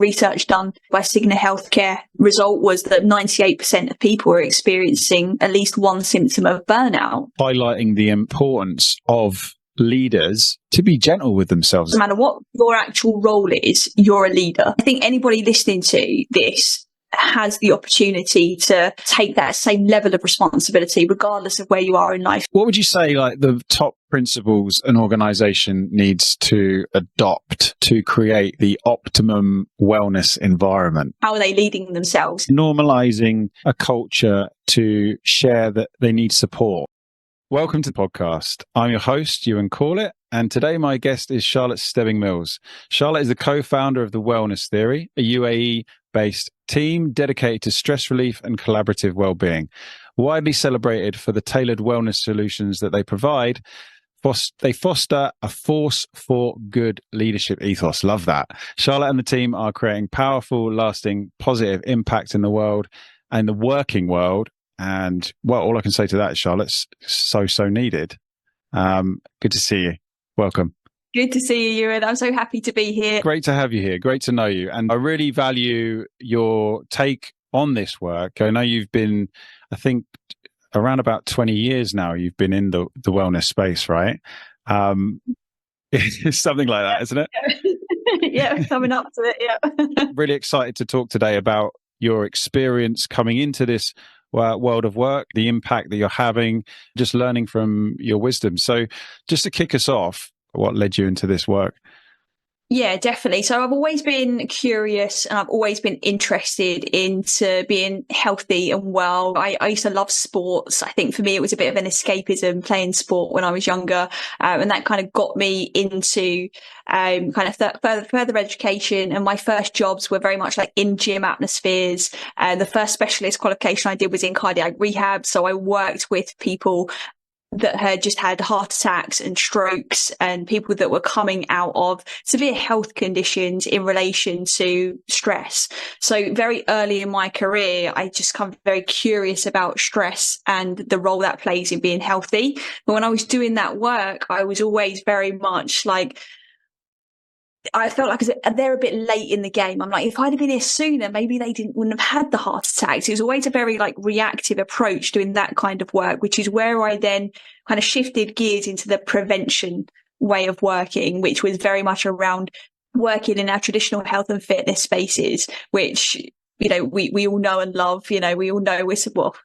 Research done by Cigna Healthcare result was that 98% of people are experiencing at least one symptom of burnout. Highlighting the importance of leaders to be gentle with themselves. No matter what your actual role is, you're a leader. I think anybody listening to this has the opportunity to take that same level of responsibility regardless of where you are in life. What would you say like the top principles an organization needs to adopt to create the optimum wellness environment? How are they leading themselves? Normalizing a culture to share that they need support. Welcome to the podcast. I'm your host, Ewan Corlett, and today my guest is Charlotte Stebbing-Mills. Charlotte is the co-founder of The Wellness Theory, a UAE-based team dedicated to stress relief and collaborative well-being. Widely celebrated for the tailored wellness solutions that they provide, they foster a force for good leadership ethos. Love that. Charlotte and the team are creating powerful, lasting, positive impact in the world and the working world. And well, all I can say to that is, Charlotte's so needed. Good to see you. Welcome. Good to see you, Ewan. I'm so happy to be here. Great to have you here. Great to know you. And I really value your take on this work. I know you've been, I think, around about 20 years now, you've been in the wellness space, right? It's something like that, isn't it? Yeah, coming up to it, yeah. Really excited to talk today about your experience coming into this world of work, the impact that you're having, just learning from your wisdom. So just to kick us off, what led you into this work? Yeah, definitely. So I've always been curious and I've always been interested into being healthy and well. I used to love sports. I think for me, it was a bit of an escapism playing sport when I was younger. And that kind of got me into further education. And my first jobs were very much like in gym atmospheres. And the first specialist qualification I did was in cardiac rehab. So I worked with people that had just had heart attacks and strokes and people that were coming out of severe health conditions in relation to stress. So very early in my career, I just became very curious about stress and the role that plays in being healthy. But when I was doing that work, I was always very much like, I felt like they're a bit late in the game. I'm like, if I'd have been here sooner, maybe they wouldn't have had the heart attacks. It was always a very like reactive approach doing that kind of work, which is where I then kind of shifted gears into the prevention way of working, which was very much around working in our traditional health and fitness spaces, which, you know, we all know and love. You know, we all know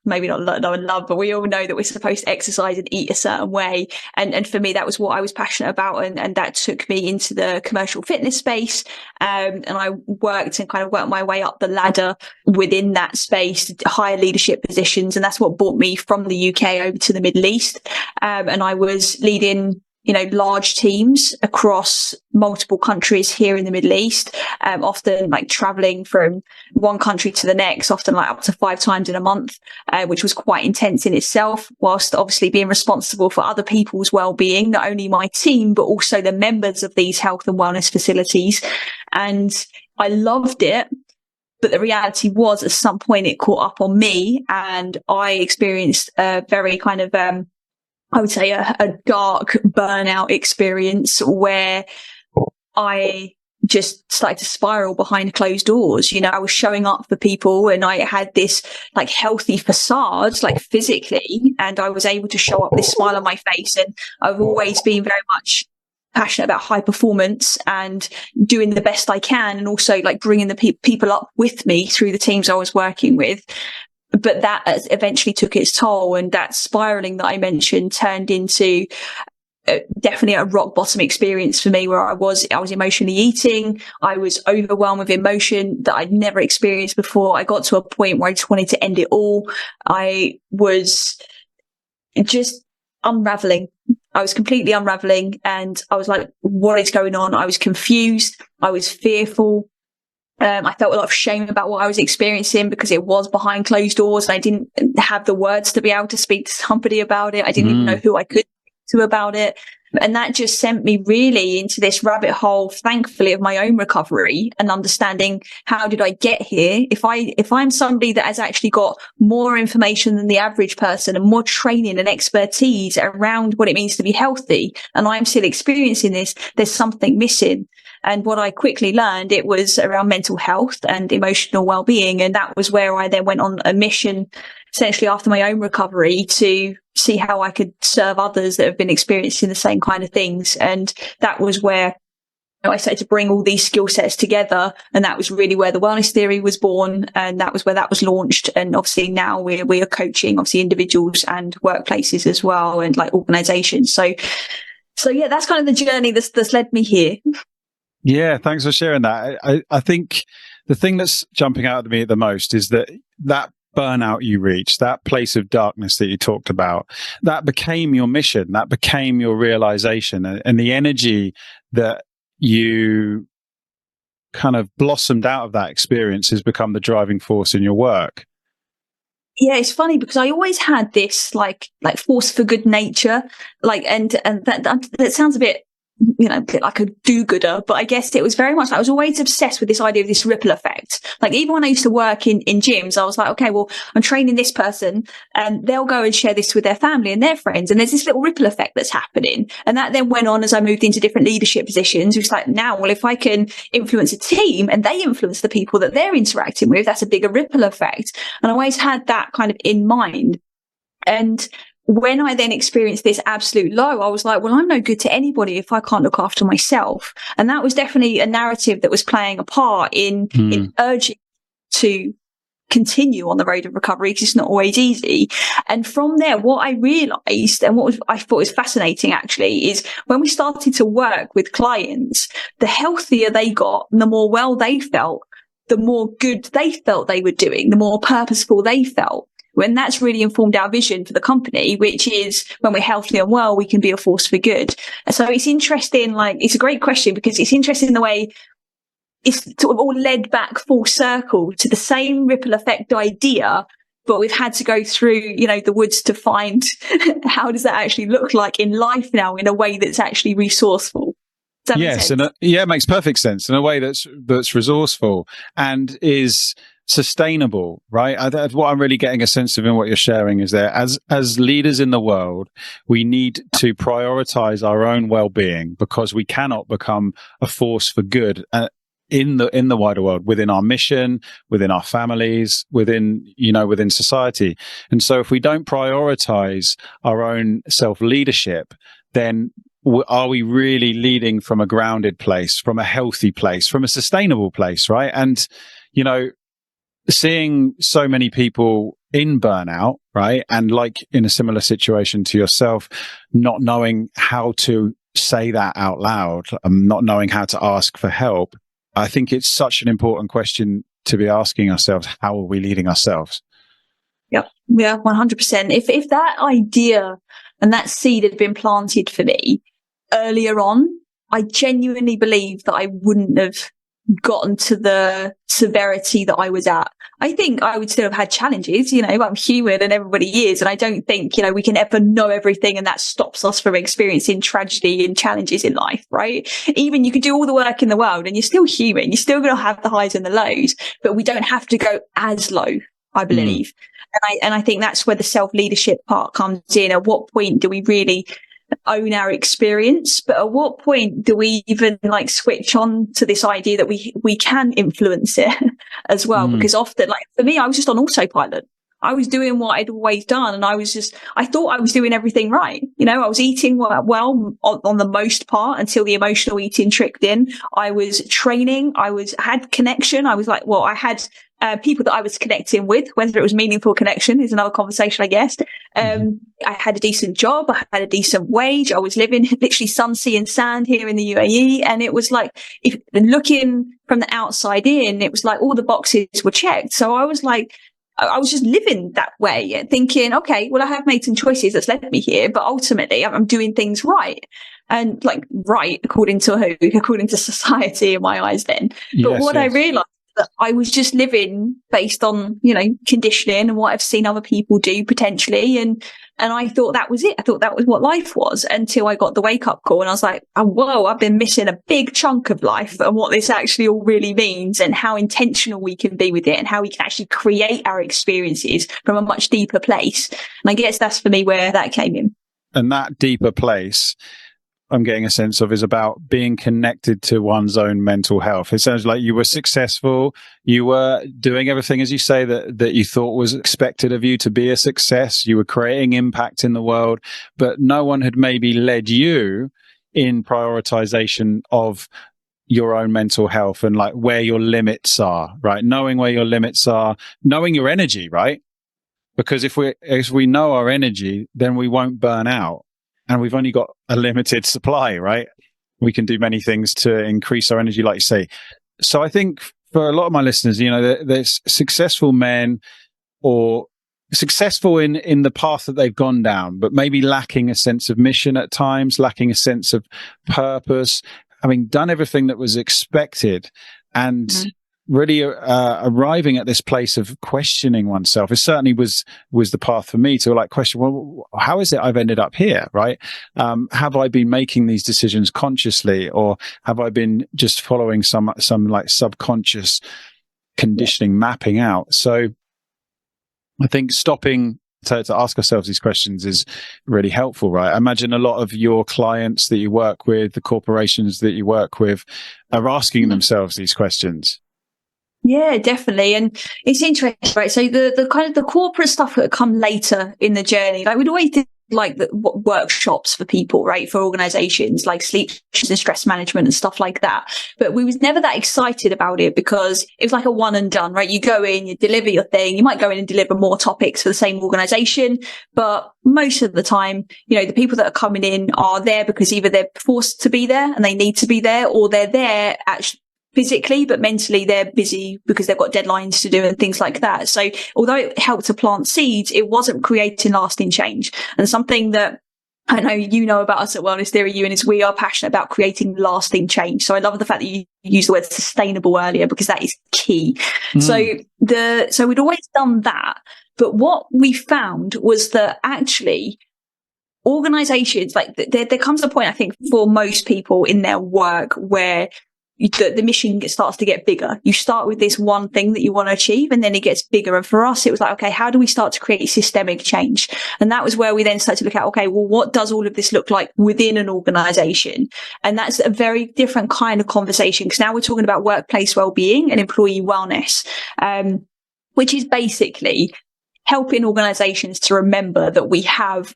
maybe not know and love, but we all know that we're supposed to exercise and eat a certain way. And for me, that was what I was passionate about. And that took me into the commercial fitness space. And I worked my way up the ladder within that space, higher leadership positions. And that's what brought me from the UK over to the Middle East. And I was leading, you know, large teams across multiple countries here in the Middle East, often like traveling from one country to the next, often like up to 5 times in a month, which was quite intense in itself, whilst obviously being responsible for other people's well-being, not only my team, but also the members of these health and wellness facilities. And I loved it. But the reality was at some point it caught up on me and I experienced a very kind of, I would say a dark burnout experience where I just started to spiral behind closed doors. You know, I was showing up for people and I had this like healthy facade, like physically, and I was able to show up this smile on my face. And I've always been very much passionate about high performance and doing the best I can, and also like bringing the people up with me through the teams I was working with. But that eventually took its toll, and that spiraling that I mentioned turned into definitely a rock bottom experience for me, where I was emotionally eating. I was overwhelmed with emotion that I'd never experienced before. I got to a point where I just wanted to end it all. I was just unraveling. I was completely unraveling, and I was like, what is going on? I was confused. I was fearful. I felt a lot of shame about what I was experiencing because it was behind closed doors and I didn't have the words to be able to speak to somebody about it. I didn't even know who I could speak to about it. And that just sent me really into this rabbit hole, thankfully, of my own recovery and understanding how did I get here? If I'm somebody that has actually got more information than the average person and more training and expertise around what it means to be healthy, and I'm still experiencing this, there's something missing. And what I quickly learned, it was around mental health and emotional well-being. And that was where I then went on a mission, essentially after my own recovery, to see how I could serve others that have been experiencing the same kind of things. And that was where I started to bring all these skill sets together. And that was really where the wellness theory was born. And that was where that was launched. And obviously now we are coaching, obviously, individuals and workplaces as well, and like organizations. So yeah, that's kind of the journey that's led me here. Yeah, thanks for sharing that. I think the thing that's jumping out at me the most is that burnout you reached, that place of darkness that you talked about, that became your mission, that became your realization, and the energy that you kind of blossomed out of that experience has become the driving force in your work. Yeah, it's funny because I always had this like force for good nature, and that sounds a bit, like a do-gooder, but I guess it was very much, I was always obsessed with this idea of this ripple effect. Like even when I used to work in gyms, I was like, okay, well, I'm training this person and they'll go and share this with their family and their friends. And there's this little ripple effect that's happening. And that then went on as I moved into different leadership positions. It's like, now, well, if I can influence a team and they influence the people that they're interacting with, that's a bigger ripple effect. And I always had that kind of in mind. And when I then experienced this absolute low, I was like, well, I'm no good to anybody if I can't look after myself. And that was definitely a narrative that was playing a part in urging to continue on the road of recovery, because it's not always easy. And from there, what I realized, and I thought was fascinating actually, is when we started to work with clients, the healthier they got and the more well they felt, the more good they felt they were doing, the more purposeful they felt. When that's really informed our vision for the company, which is when we're healthy and well, we can be a force for good. And so it's interesting, it's a great question, because it's interesting the way it's sort of all led back full circle to the same ripple effect idea, but we've had to go through, the woods to find how does that actually look like in life now in a way that's actually resourceful. Yes, and it makes perfect sense in a way that's resourceful and is sustainable, right? What I'm really getting a sense of in what you're sharing is that as leaders in the world, we need to prioritize our own well-being, because we cannot become a force for good in the wider world, within our mission, within our families, within society. And so if we don't prioritize our own self-leadership, then are we really leading from a grounded place, from a healthy place, from a sustainable place, right? And seeing so many people in burnout, right, and like in a similar situation to yourself, not knowing how to say that out loud, not knowing how to ask for help, I think it's such an important question to be asking ourselves: how are we leading ourselves? Yeah, 100%. If that idea and that seed had been planted for me earlier on, I genuinely believe that I wouldn't have gotten to the severity that I was at. I think I would still have had challenges, I'm human and everybody is. And I don't think, we can ever know everything, and that stops us from experiencing tragedy and challenges in life, right? Even you could do all the work in the world and you're still human. You're still going to have the highs and the lows, but we don't have to go as low, I believe. And I think that's where the self-leadership part comes in. At what point do we really own our experience? But at what point do we even switch on to this idea that we can influence it as well? Because often, for me, I was just on autopilot. I was doing what I'd always done, and I thought I was doing everything right. I was eating well on the most part until the emotional eating tricked in. I was training. I had connection. I had people that I was connecting with, whether it was meaningful connection is another conversation, I guess. I had a decent job. I had a decent wage. I was living literally sun, sea and sand here in the UAE. And it was if looking from the outside in, it was all the boxes were checked. So I was just living that way, thinking, okay, well, I have made some choices that's led me here, but ultimately I'm doing things right. And right, according to society in my eyes then. But I realized that I was just living based on, conditioning and what I've seen other people do potentially. And I thought that was it. I thought that was what life was, until I got the wake up call and I was like, oh, whoa, I've been missing a big chunk of life, and what this actually all really means, and how intentional we can be with it, and how we can actually create our experiences from a much deeper place. And I guess that's for me where that came in. And that deeper place, I'm getting a sense of is about being connected to one's own mental health. It sounds like you were successful. You were doing everything, as you say, that you thought was expected of you to be a success. You were creating impact in the world, but no one had maybe led you in prioritization of your own mental health and like where your limits are, right? Knowing where your limits are, knowing your energy, right? Because if we know our energy, then we won't burn out. And we've only got a limited supply, right? We can do many things to increase our energy, like you say. So I think for a lot of my listeners, there's successful men or successful in the path that they've gone down, but maybe lacking a sense of mission at times, lacking a sense of purpose, having done everything that was expected and really arriving at this place of questioning oneself. It certainly was the path for me to like question, well, how is it I've ended up here, right? Have I been making these decisions consciously, or have I been just following some like subconscious conditioning mapping out? So I think stopping to ask ourselves these questions is really helpful, right? I imagine a lot of your clients that you work with, the corporations that you work with, are asking themselves these questions. Yeah, definitely. And it's interesting, right? So the kind of the corporate stuff that come later in the journey, like we'd always do like the workshops for people, right? For organizations like sleep and stress management and stuff like that. But we was never that excited about it because it was like a one and done, right? You go in, you deliver your thing. You might go in and deliver more topics for the same organization. But most of the time, the people that are coming in are there because either they're forced to be there and they need to be there, or they're there actually physically, but mentally they're busy because they've got deadlines to do and things like that. So although it helped to plant seeds, it wasn't creating lasting change. And something that I know you know about us at Wellness Theory, Ewan, is we are passionate about creating lasting change. So I love the fact that you used the word sustainable earlier, because that is key. So we'd always done that. But what we found was that actually organizations, like there comes a point, I think, for most people in their work where the mission starts to get bigger. You start with this one thing that you want to achieve, and then it gets bigger. And for us, it was like, okay, how do we start to create systemic change? And that was where we then started to look at, okay, well, what does all of this look like within an organization? And that's a very different kind of conversation, because now we're talking about workplace well-being and employee wellness, which is basically helping organizations to remember that we have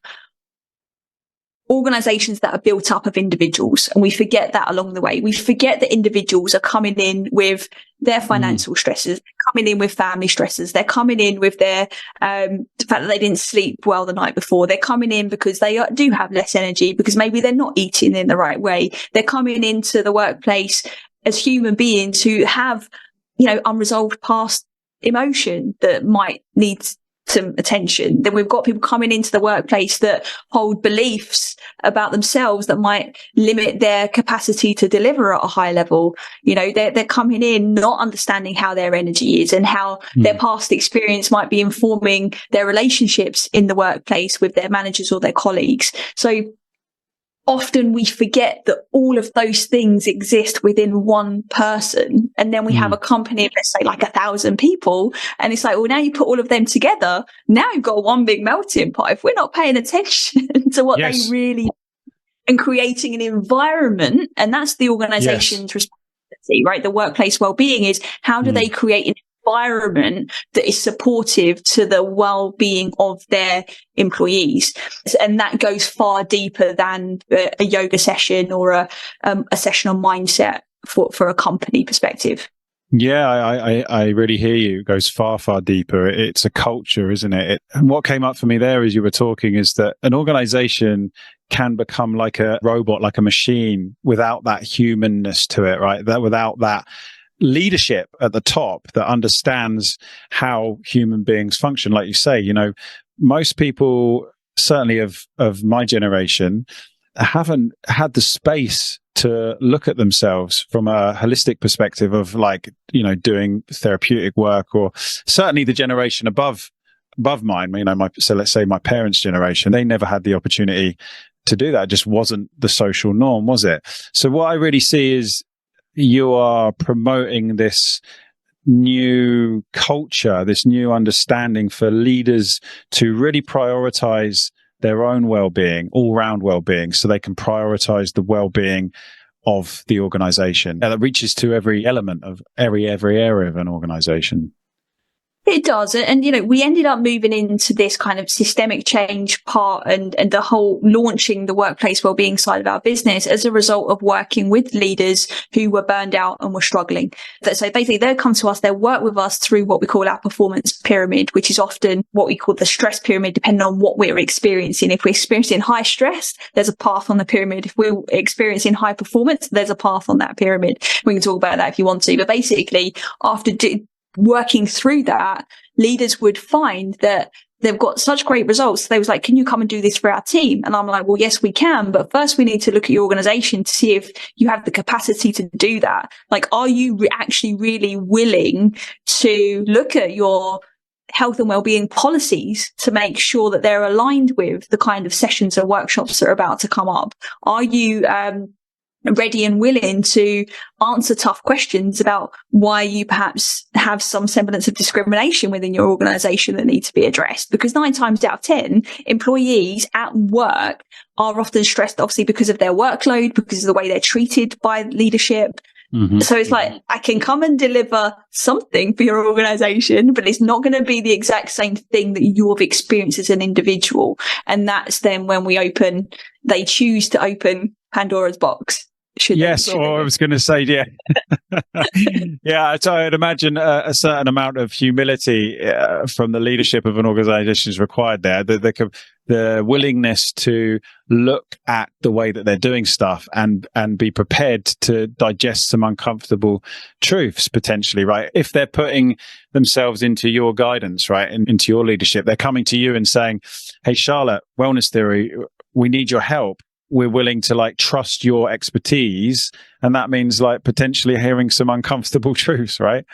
organizations that are built up of individuals, and we forget that along the way. We forget that individuals are coming in with their financial stresses, coming in with family stresses, they're coming in with their the fact that they didn't sleep well the night before, they're coming in because they do have less energy, because maybe they're not eating in the right way, they're coming into the workplace as human beings who have unresolved past emotion that might need some attention. Then we've got people coming into the workplace that hold beliefs about themselves that might limit their capacity to deliver at a high level. They're coming in not understanding how their energy is and how their past experience might be informing their relationships in the workplace with their managers or their colleagues. So often we forget that all of those things exist within one person. And then we have a company of, let's say, like 1,000 people. And it's like, well, now you put all of them together. Now you've got one big melting pot. If we're not paying attention to what they really, and creating an environment, and that's the organization's responsibility, right? The workplace well-being is, how do they create an environment that is supportive to the well-being of their employees? And that goes far deeper than a yoga session or a session on mindset for a company perspective. Yeah, I really hear you. It goes far, far deeper. It's a culture, isn't it? And what came up for me there as you were talking is that an organization can become like a robot, like a machine, without that humanness to it, right? Without that leadership at the top that understands how human beings function. Like you say, most people, certainly of my generation, haven't had the space to look at themselves from a holistic perspective of doing therapeutic work, or certainly the generation above mine, so let's say my parents' generation, they never had the opportunity to do that. It just wasn't the social norm, was it? So what I really see is you are promoting this new culture, this new understanding for leaders to really prioritize their own well-being, all-round well-being, so they can prioritize the well-being of the organization. That reaches to every element of every area of an organization. It does. And, we ended up moving into this kind of systemic change part and the whole launching the workplace wellbeing side of our business as a result of working with leaders who were burned out and were struggling. So basically they'll come to us, they'll work with us through what we call our performance pyramid, which is often what we call the stress pyramid, depending on what we're experiencing. If we're experiencing high stress, there's a path on the pyramid. If we're experiencing high performance, there's a path on that pyramid. We can talk about that if you want to. But basically, after working through that, leaders would find that they've got such great results. They was like, can you come and do this for our team? And I'm like, well, yes, we can. But first we need to look at your organization to see if you have the capacity to do that. Like, are you actually really willing to look at your health and wellbeing policies to make sure that they're aligned with the kind of sessions or workshops that are about to come up? Are you, ready and willing to answer tough questions about why you perhaps have some semblance of discrimination within your organization that need to be addressed? Because 9 times out of 10, employees at work are often stressed, obviously, because of their workload, because of the way they're treated by leadership. Mm-hmm. So it's like, I can come and deliver something for your organization, but it's not going to be the exact same thing that you've experienced as an individual. And that's then when they choose to open Pandora's box. Yes, or I was going to say, yeah. Yeah, so I'd imagine a certain amount of humility from the leadership of an organization is required there. The willingness to look at the way that they're doing stuff and be prepared to digest some uncomfortable truths, potentially, right? If they're putting themselves into your guidance, right, and into your leadership, they're coming to you and saying, hey, Charlotte, Wellness Theory, we need your help. We're willing to trust your expertise. And that means potentially hearing some uncomfortable truths, right?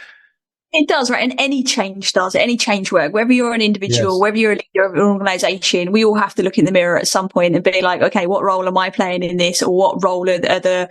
It does, right? And any change does, any change work, whether you're an individual, yes, whether you're a leader of an organization, we all have to look in the mirror at some point and be like, okay, what role am I playing in this? Or what role are the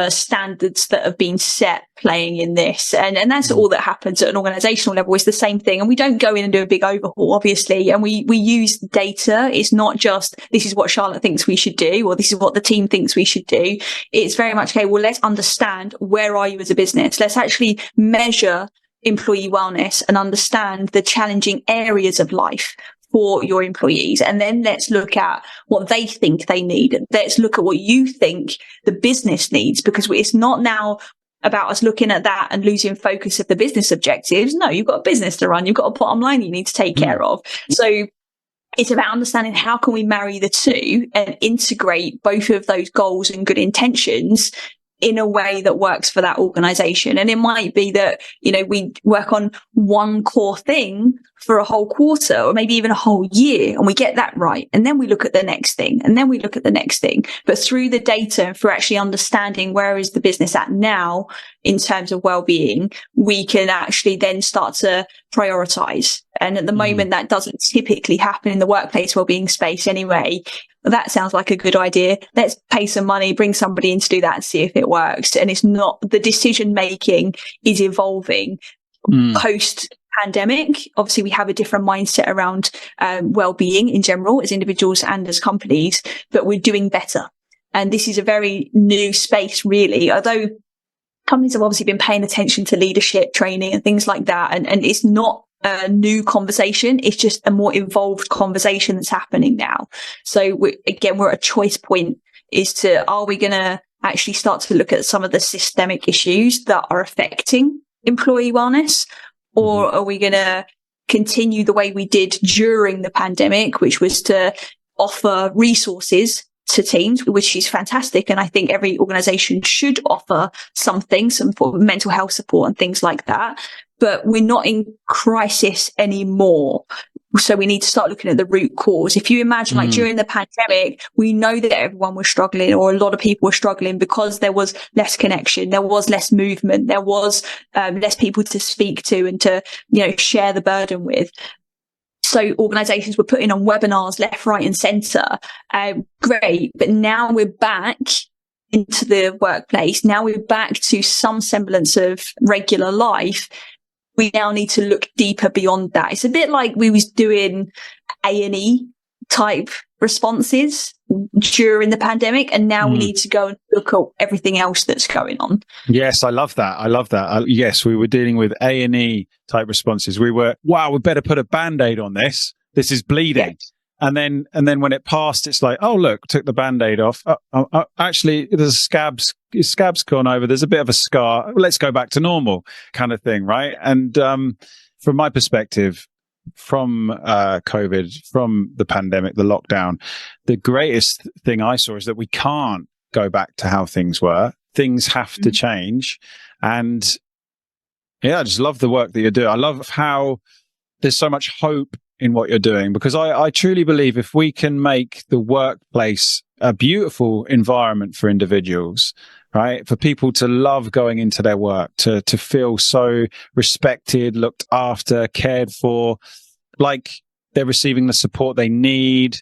standards that have been set playing in this? And that's all that happens at an organizational level. It's the same thing. And we don't go in and do a big overhaul, obviously. And we use data. It's not just, this is what Charlotte thinks we should do, or this is what the team thinks we should do. It's very much, okay, well, let's understand, where are you as a business? Let's actually measure employee wellness and understand the challenging areas of life for your employees. And then let's look at what they think they need. Let's look at what you think the business needs, because it's not now about us looking at that and losing focus of the business objectives. No, you've got a business to run. You've got a bottom line you need to take care of. So it's about understanding how can we marry the two and integrate both of those goals and good intentions in a way that works for that organization. And it might be that, we work on one core thing for a whole quarter or maybe even a whole year, and we get that right. And then we look at the next thing, and then we look at the next thing. But through the data and for actually understanding where is the business at now in terms of well-being, we can actually then start to prioritize. And at the moment, that doesn't typically happen in the workplace well-being space anyway. That sounds like a good idea. Let's pay some money, bring somebody in to do that and see if it works. And it's not, the decision making is evolving post pandemic. Obviously, we have a different mindset around well-being in general as individuals and as companies, but we're doing better. And this is a very new space, really, although companies have obviously been paying attention to leadership training and things like that. And it's not a new conversation. It's just a more evolved conversation that's happening now. So we're at a choice point are we going to actually start to look at some of the systemic issues that are affecting employee wellness? Or are we going to continue the way we did during the pandemic, which was to offer resources to teams, which is fantastic. And I think every organization should offer something, some mental health support and things like that. But we're not in crisis anymore. So we need to start looking at the root cause. If you imagine during the pandemic, we know that everyone was struggling, or a lot of people were struggling because there was less connection, there was less movement, there was less people to speak to and to, share the burden with. So organizations were putting on webinars left, right and center. Great. But now we're back into the workplace. Now we're back to some semblance of regular life. We now need to look deeper beyond that. It's a bit like we was doing A&E type responses during the pandemic, and now we need to go and look at everything else that's going on. Yes, I love that. Yes, we were dealing with A&E type responses. We were, wow, we better put a Band-Aid on this. This is bleeding. Yes. And then when it passed, it's like, oh, look, took the Band-Aid off. Actually, there's scab's gone over. There's a bit of a scar. Let's go back to normal kind of thing, right? And from my perspective, from COVID, from the pandemic, the lockdown, the greatest thing I saw is that we can't go back to how things were. Things have to change. And yeah, I just love the work that you're doing. I love how there's so much hope in what you're doing, because I truly believe if we can make the workplace a beautiful environment for individuals, right? For people to love going into their work, to feel so respected, looked after, cared for, like they're receiving the support they need.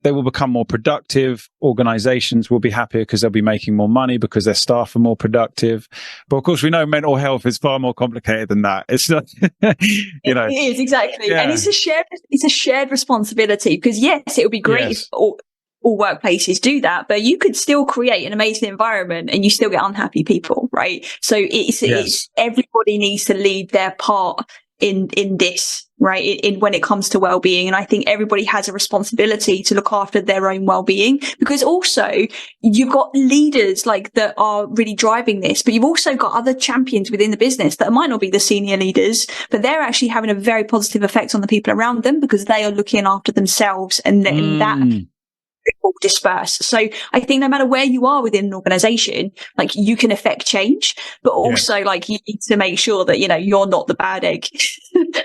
They will become more productive. Organizations will be happier because they'll be making more money because their staff are more productive. But of course, we know mental health is far more complicated than that. It's not, It is, exactly. Yeah. And it's a shared responsibility, because yes, it would be great if all workplaces do that, but you could still create an amazing environment and you still get unhappy people, right? So it's everybody needs to lead their part in this, right? In when it comes to well-being. And I think everybody has a responsibility to look after their own well-being, because also you've got leaders like that are really driving this, but you've also got other champions within the business that might not be the senior leaders, but they're actually having a very positive effect on the people around them because they are looking after themselves, and that will disperse. So I think no matter where you are within an organization, like you can affect change, but also like you need to make sure that, you're not the bad egg.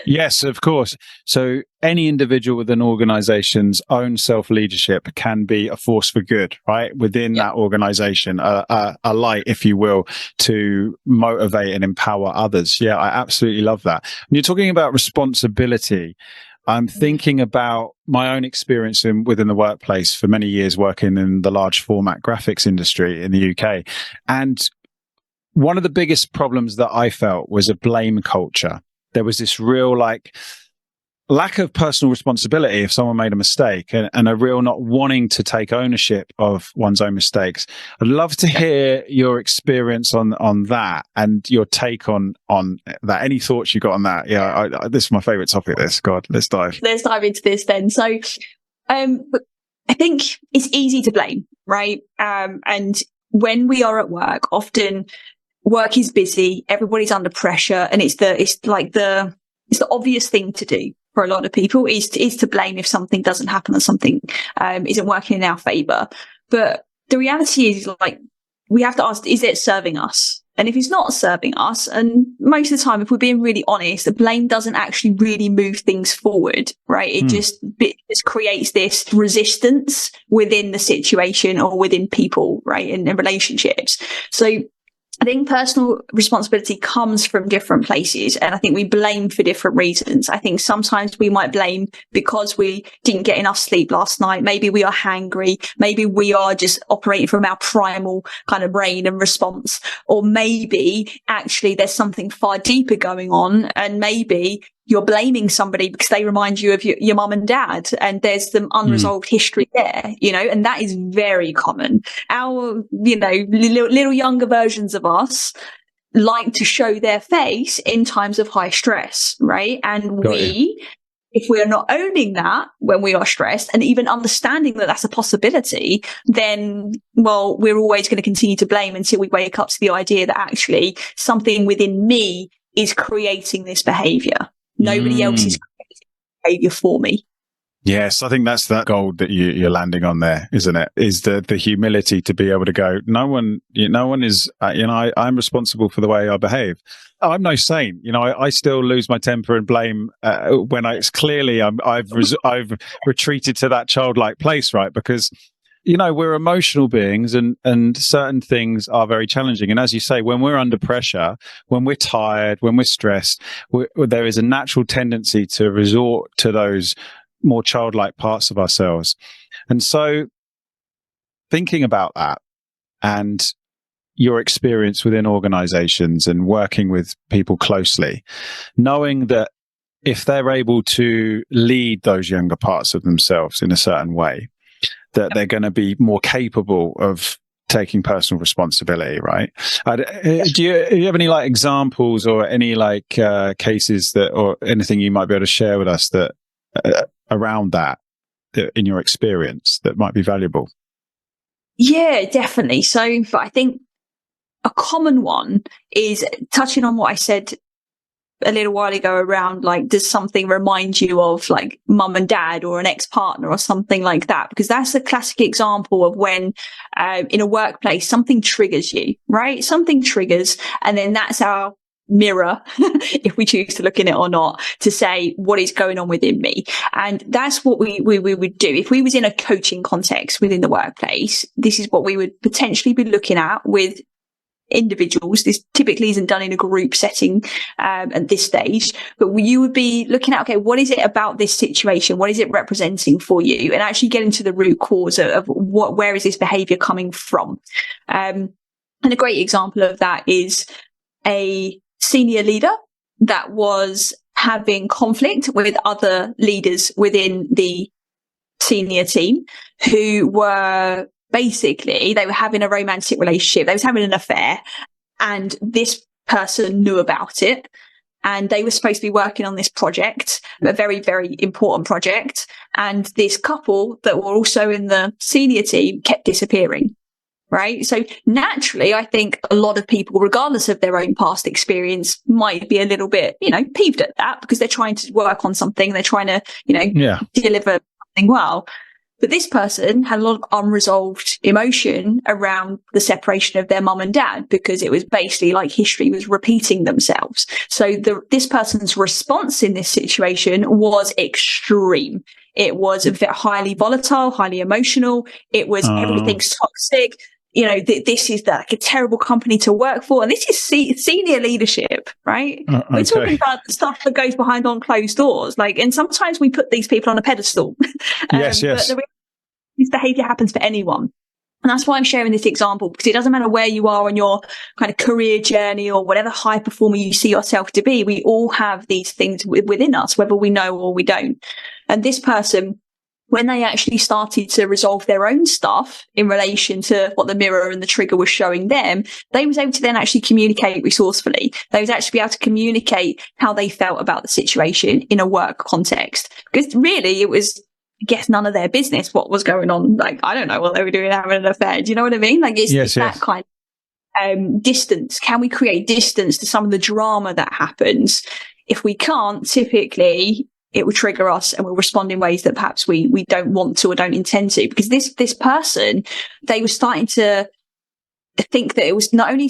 Yes, of course. So any individual within an organization's own self-leadership can be a force for good, right? Within that organization, a light, if you will, to motivate and empower others. Yeah, I absolutely love that. And you're talking about responsibility. I'm thinking about my own experience within the workplace for many years working in the large format graphics industry in the UK. And one of the biggest problems that I felt was a blame culture. There was this real lack of personal responsibility if someone made a mistake, and a real not wanting to take ownership of one's own mistakes. I'd love to hear your experience on that and your take on that. Any thoughts you got on that? Yeah, this is my favorite topic. God, let's dive into this then. So I think it's easy to blame, right? And when we are at work, often work is busy, everybody's under pressure, and it's the obvious thing to do for a lot of people is to blame if something doesn't happen or something isn't working in our favor. But the reality is, we have to ask, is it serving us? And if it's not serving us, and most of the time, if we're being really honest, the blame doesn't actually really move things forward, right? It just creates this resistance within the situation or within people, right? In relationships. So I think personal responsibility comes from different places, and I think we blame for different reasons. I think sometimes we might blame because we didn't get enough sleep last night. Maybe we are hangry. Maybe we are just operating from our primal kind of brain and response. Or maybe actually there's something far deeper going on, and maybe you're blaming somebody because they remind you of your mum and dad, and there's some unresolved history there, and that is very common. Our, little younger versions of us like to show their face in times of high stress, right? And if we are not owning that when we are stressed and even understanding that that's a possibility, then, we're always going to continue to blame until we wake up to the idea that actually something within me is creating this behavior. Nobody else is creating behavior for me. Yes, I think that's that gold that you're landing on there, isn't it? Is the humility to be able to go, no one is, I'm responsible for the way I behave. I'm no saint. I still lose my temper and blame when it's clearly I've retreated to that childlike place, right? Because we're emotional beings, and certain things are very challenging. And as you say, when we're under pressure, when we're tired, when we're stressed, there is a natural tendency to resort to those more childlike parts of ourselves. And so thinking about that and your experience within organizations and working with people closely, knowing that if they're able to lead those younger parts of themselves in a certain way, that they're going to be more capable of taking personal responsibility, right? Do you have any like examples or any like cases that, or anything you might be able to share with us that around that in your experience that might be valuable? Yeah, definitely. So, but I think a common one is touching on what I said a little while ago around, like, does something remind you of like mum and dad or an ex-partner or something like that? Because that's a classic example of when in a workplace something triggers you, right? Something triggers, and then that's our mirror, if we choose to look in it or not, to say what is going on within me. And that's what we would do if we was in a coaching context within the workplace. This is what we would potentially be looking at with individuals. This typically isn't done in a group setting at this stage, but you would be looking at, okay, what is it about this situation? What is it representing for you? And actually getting to the root cause of where is this behavior coming from? And a great example of that is a senior leader that was having conflict with other leaders within the senior team who were basically, they were having a romantic relationship. They was having an affair, and this person knew about it. And they were supposed to be working on this project, a very, very important project. And this couple that were also in the senior team kept disappearing. Right. So naturally, I think a lot of people, regardless of their own past experience, might be a little bit, peeved at that because they're trying to work on something. They're trying to, deliver something well. But this person had a lot of unresolved emotion around the separation of their mum and dad, because it was basically like history was repeating themselves. So this person's response in this situation was extreme. It was highly volatile, highly emotional. It was everything's toxic. This is like a terrible company to work for. And this is senior leadership, right? Okay. We're talking about the stuff that goes behind on closed doors. And sometimes we put these people on a pedestal. Yes. But this behavior happens for anyone. And that's why I'm sharing this example, because it doesn't matter where you are on your kind of career journey or whatever high performer you see yourself to be. We all have these things within us, whether we know or we don't. And this person, when they actually started to resolve their own stuff in relation to what the mirror and the trigger was showing them, they was able to then actually communicate resourcefully. They was actually able to communicate how they felt about the situation in a work context. Because really, it was, I guess, none of their business what was going on. I don't know what they were doing, having an affair. Do you know what I mean? It's that kind of distance. Can we create distance to some of the drama that happens? If we can't, typically it will trigger us and we'll respond in ways that perhaps we don't want to or don't intend to. Because this person, they were starting to think that it was not only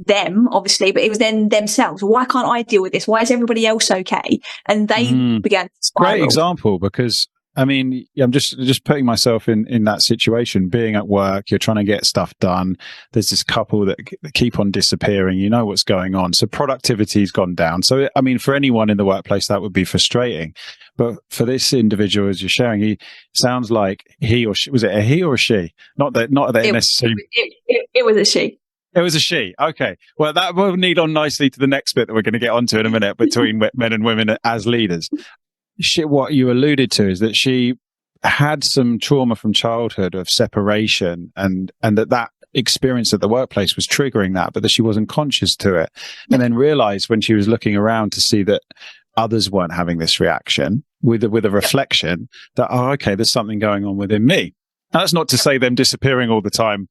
them, obviously, but it was then themselves. Why can't I deal with this? Why is everybody else okay? And they began to spiral. Great example, because I mean, I'm just putting myself in that situation, being at work, you're trying to get stuff done. There's this couple that keep on disappearing. You know what's going on. So productivity's gone down. So, I mean, for anyone in the workplace, that would be frustrating. But for this individual, as you're sharing, he sounds like he or she, was it a he or a she? Not that necessarily. It was a she. It was a she. Okay. Well, that will lead on nicely to the next bit that we're going to get onto in a minute between men and women as leaders. What you alluded to is that she had some trauma from childhood of separation, and that experience at the workplace was triggering that, but that she wasn't conscious to it, and then realized when she was looking around to see that others weren't having this reaction with a reflection that, okay, there's something going on within me. And that's not to say them disappearing all the time,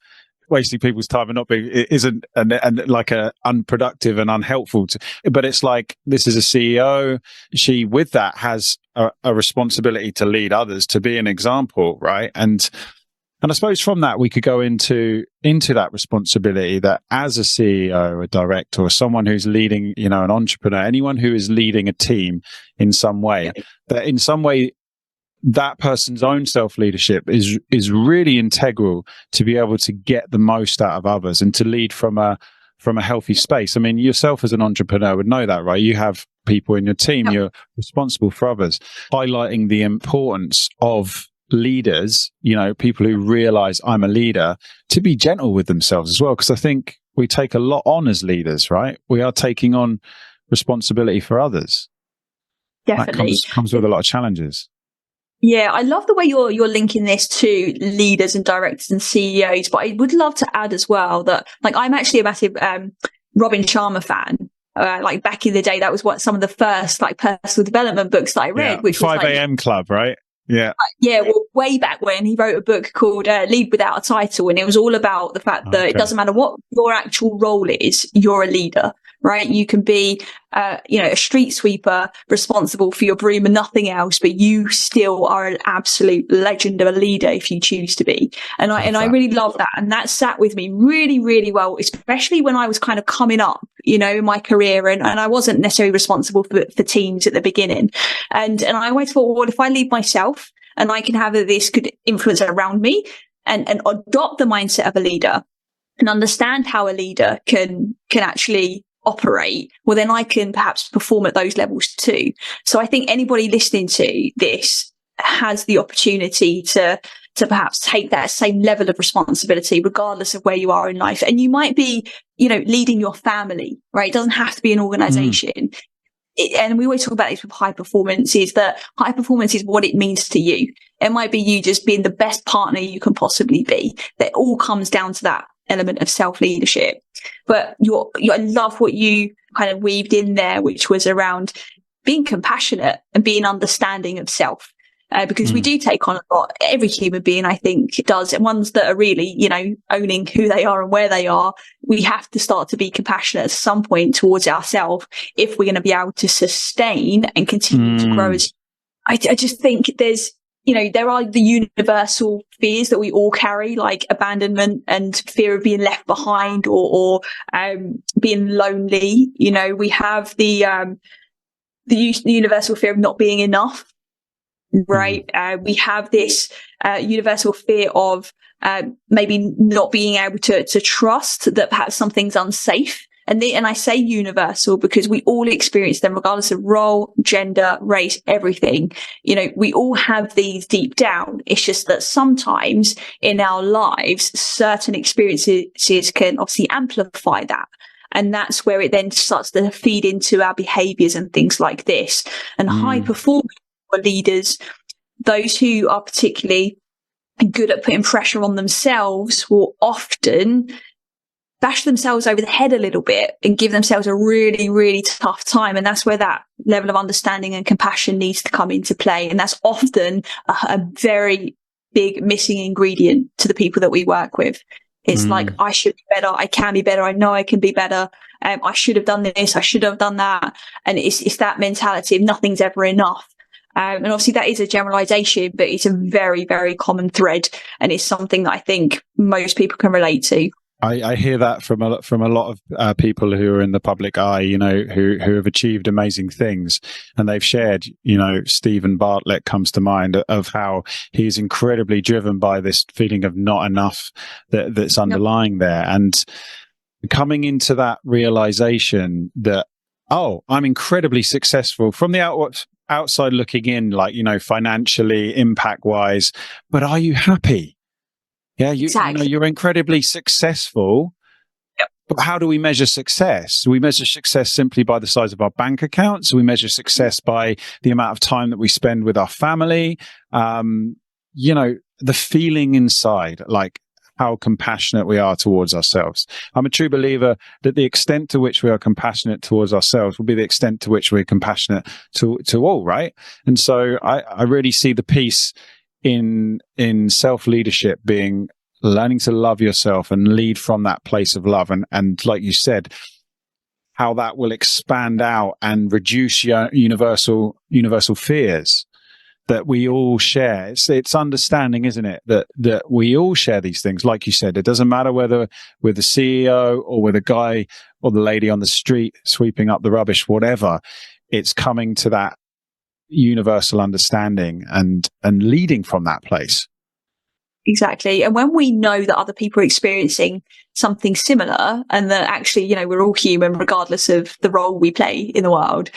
wasting people's time and not being, it isn't like a unproductive and unhelpful but it's like, this is a CEO. She with that has a responsibility to lead others, to be an example, right? And I suppose from that we could go into that responsibility that as a CEO, a director, or someone who's leading, an entrepreneur, anyone who is leading a team in some way, that in some way that person's own self-leadership is really integral to be able to get the most out of others and to lead from a healthy space. I mean, yourself as an entrepreneur would know that, right? You have people in your team, you're responsible for others, highlighting the importance of leaders, people who realize I'm a leader, to be gentle with themselves as well. Because I think we take a lot on as leaders, right? We are taking on responsibility for others. That definitely. comes with a lot of challenges. Yeah, I love the way you're linking this to leaders and directors and CEOs, but I would love to add as well that, like, I'm actually a massive Robin Sharma fan. Like back in the day, that was some of the first like personal development books that I read, which 5 was like, a.m. Club, right? Yeah. Yeah, well, way back when he wrote a book called Lead Without a Title, and it was all about the fact that it doesn't matter what your actual role is, you're a leader, right? You can be, a street sweeper responsible for your broom and nothing else, but you still are an absolute legend of a leader if you choose to be. And I really love that. And that sat with me really, really well, especially when I was kind of coming up, in my career, and I wasn't necessarily responsible for teams at the beginning. And I always thought, well, if I lead myself and I can have this good influence around me and adopt the mindset of a leader and understand how a leader can actually operate, well, then I can perhaps perform at those levels too. So I think anybody listening to this has the opportunity to perhaps take that same level of responsibility, regardless of where you are in life. And you might be, leading your family, right? It doesn't have to be an organization. And we always talk about this with high performance, is that high performance is what it means to you. It might be you just being the best partner you can possibly be. That all comes down to that element of self-leadership. But I love what you kind of weaved in there, which was around being compassionate and being understanding of self. Because we do take on a lot. Every human being, I think, does. And ones that are really, owning who they are and where they are. We have to start to be compassionate at some point towards ourselves if we're going to be able to sustain and continue to grow. I just think there's, there are the universal fears that we all carry, like abandonment and fear of being left behind or being lonely. We have the universal fear of not being enough. Right. We have this universal fear of maybe not being able to trust that perhaps something's unsafe. And I say universal because we all experience them regardless of role, gender, race, everything. We all have these deep down. It's just that sometimes in our lives, certain experiences can obviously amplify that. And that's where it then starts to feed into our behaviors and things like this. And high performance leaders, those who are particularly good at putting pressure on themselves, will often bash themselves over the head a little bit and give themselves a really, really tough time. And that's where that level of understanding and compassion needs to come into play. And that's often a very big missing ingredient to the people that we work with. It's like, I should be better. I can be better. I know I can be better. I should have done this. I should have done that. And it's that mentality of nothing's ever enough. And obviously that is a generalization, but it's a very, very common thread. And it's something that I think most people can relate to. I hear that from a lot of people who are in the public eye, who have achieved amazing things, and they've shared. Stephen Bartlett comes to mind of how he's incredibly driven by this feeling of not enough that's underlying there, and coming into that realization that, oh, I'm incredibly successful from the outside looking in, like financially, impact wise, but are you happy? Yeah, Exactly. You're incredibly successful. Yep. But how do we measure success? We measure success simply by the size of our bank accounts. We measure success by the amount of time that we spend with our family. The feeling inside, like how compassionate we are towards ourselves. I'm a true believer that the extent to which we are compassionate towards ourselves will be the extent to which we're compassionate to all, right? And so I really see the piece in self-leadership being learning to love yourself and lead from that place of love. And like you said, how that will expand out and reduce your universal fears that we all share. It's understanding, isn't it? That we all share these things. Like you said, it doesn't matter whether we're the CEO or we're the guy or the lady on the street sweeping up the rubbish, whatever. It's coming to that universal understanding and leading from that place. Exactly. And when we know that other people are experiencing something similar and that actually, we're all human regardless of the role we play in the world,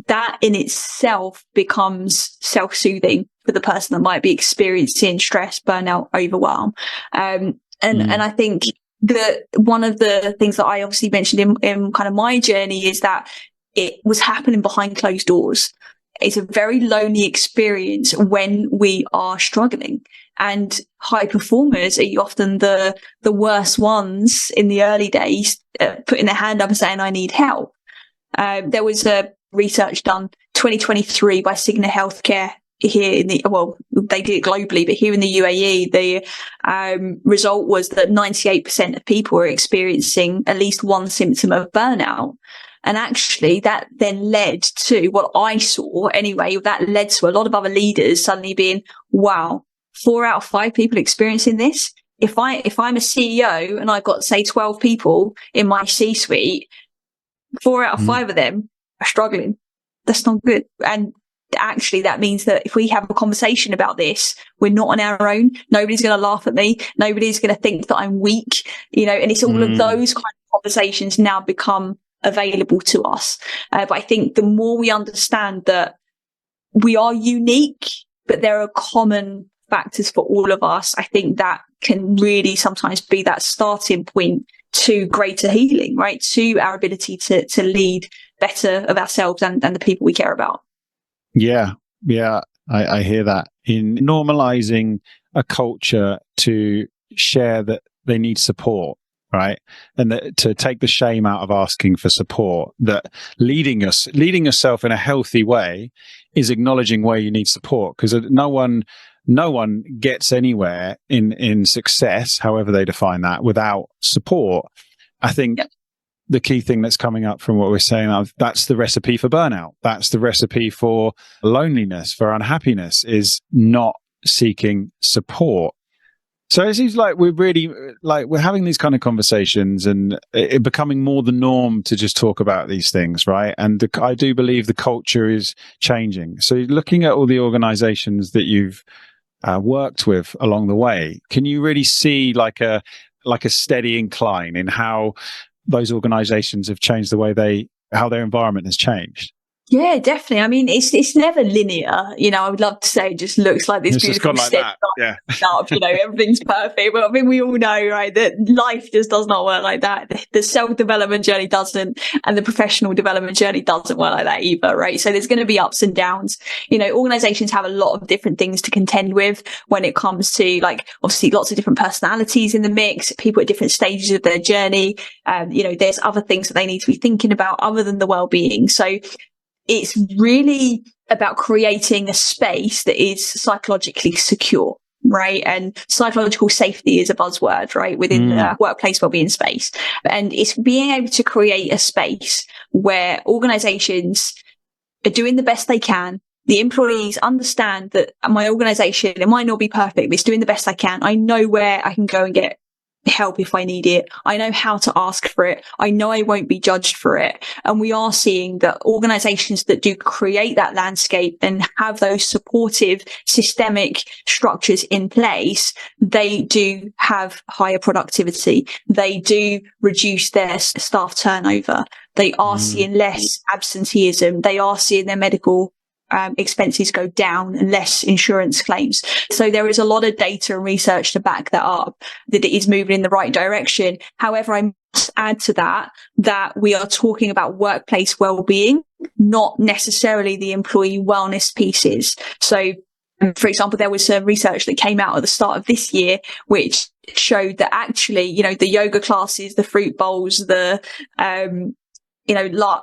that in itself becomes self-soothing for the person that might be experiencing stress, burnout, overwhelm. And I think that one of the things that I obviously mentioned in kind of my journey is that it was happening behind closed doors. it's a very lonely experience when we are struggling. And high performers are often the worst ones in the early days, putting their hand up and saying, I need help. There was a research done 2023 by Cigna Healthcare here they did it globally, but here in the UAE, the result was that 98% of people are experiencing at least one symptom of burnout. And actually that then led to what I saw anyway, that led to a lot of other leaders suddenly being, wow, 4 out of 5 people experiencing this. If I'm a CEO and I've got, say, 12 people in my C-suite, 4 out of 5 of them are struggling. That's not good. And actually that means that if we have a conversation about this, we're not on our own. Nobody's going to laugh at me. Nobody's going to think that I'm weak, and it's all of those kind of conversations now become available to us. But I think the more we understand that we are unique, but there are common factors for all of us, I think that can really sometimes be that starting point to greater healing, right? To our ability to lead better of ourselves and the people we care about. Yeah. I hear that. In normalizing a culture to share that they need support, right? And to take the shame out of asking for support, that leading yourself in a healthy way is acknowledging where you need support, because no one gets anywhere in success, however they define that, without support. I think the key thing that's coming up from what we're saying, that's the recipe for burnout. That's the recipe for loneliness, for unhappiness, is not seeking support. So it seems like we're having these kind of conversations and it becoming more the norm to just talk about these things, right? And I do believe the culture is changing. So looking at all the organizations that you've worked with along the way, can you really see like a steady incline in how those organizations have changed the way how their environment has changed? Yeah, definitely. I mean, it's never linear. I would love to say it just looks like this beautiful step up, everything's perfect. But I think we all know, right, that life just does not work like that. The self-development journey doesn't, and the professional development journey doesn't work like that either, right? So there's going to be ups and downs. Organizations have a lot of different things to contend with when it comes to, like, obviously lots of different personalities in the mix, people at different stages of their journey. There's other things that they need to be thinking about other than the well-being. So it's really about creating a space that is psychologically secure, right? And psychological safety is a buzzword, right, within the workplace wellbeing space. And it's being able to create a space where organizations are doing the best they can. The employees understand that my organization, it might not be perfect, but it's doing the best I can. I know where I can go and get help if I need it. I know how to ask for it. I know I won't be judged for it. And we are seeing that organizations that do create that landscape and have those supportive systemic structures in place, they do have higher productivity. They do reduce their staff turnover. They are seeing less absenteeism. They are seeing their medical expenses go down and less insurance claims. So there is a lot of data and research to back that up, that it is moving in the right direction. However, I must add to that we are talking about workplace well-being, not necessarily the employee wellness pieces. So, for example, there was some research that came out at the start of this year, which showed that actually, the yoga classes, the fruit bowls, the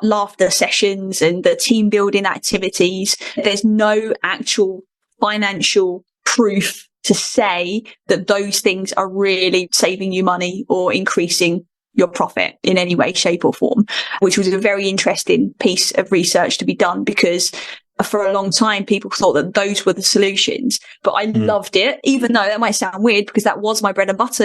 laughter sessions and the team building activities, there's no actual financial proof to say that those things are really saving you money or increasing your profit in any way, shape or form, which was a very interesting piece of research to be done, because for a long time, people thought that those were the solutions, but I loved it, even though that might sound weird because that was my bread and butter,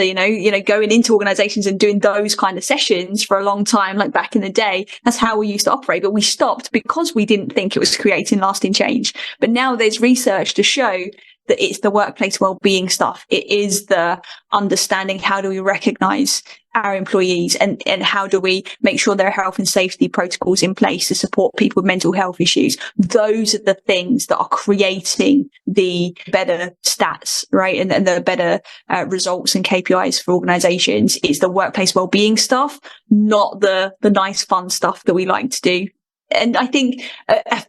going into organizations and doing those kind of sessions for a long time, like back in the day. That's how we used to operate, but we stopped because we didn't think it was creating lasting change. But now there's research to show that it's the workplace well-being stuff. It is the understanding, how do we recognize our employees and how do we make sure there are health and safety protocols in place to support people with mental health issues. Those are the things that are creating the better stats, right? And the better results and KPIs for organizations. It's the workplace well-being stuff, not the nice fun stuff that we like to do And I think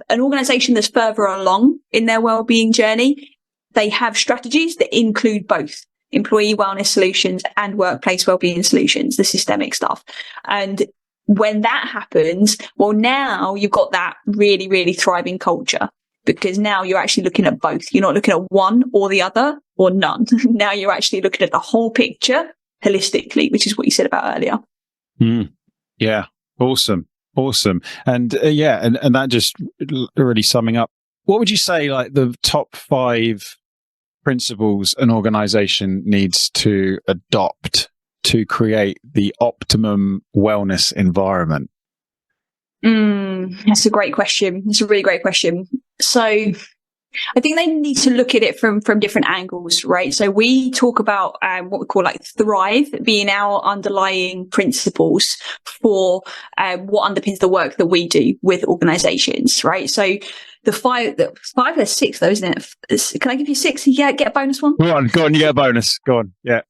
an organization that's further along in their well-being journey, they have strategies that include both employee wellness solutions and workplace well-being solutions, the systemic stuff. And when that happens, well, now you've got that really, really thriving culture, because now you're actually looking at both. You're not looking at one or the other or none. Now you're actually looking at the whole picture holistically, which is what you said about earlier. Yeah. Awesome. And and that just really summing up, what would you say like the top 5 principles an organization needs to adopt to create the optimum wellness environment? That's a great question. It's a really great question. So I think they need to look at it from different angles, right? So we talk about what we call like Thrive being our underlying principles for what underpins the work that we do with organizations, right? So the 5, there's 6 though, isn't it? Can I give you 6? Yeah, get a bonus one. Go on, you get a bonus. Go on, yeah.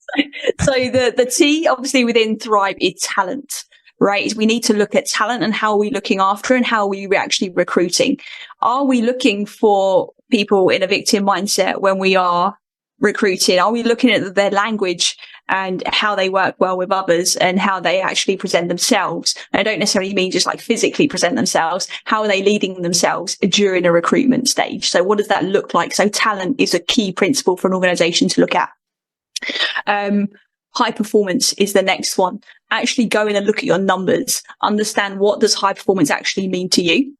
So the T, obviously within Thrive, is talent, right? We need to look at talent and how are we looking after and how are we actually recruiting. Are we looking for people in a victim mindset when we are recruiting? Are we looking at their language and how they work well with others and how they actually present themselves? And I don't necessarily mean just like physically present themselves. How are they leading themselves during a recruitment stage? So what does that look like? So talent is a key principle for an organization to look at. High performance is the next one. Actually go in and look at your numbers. Understand, what does high performance actually mean to you?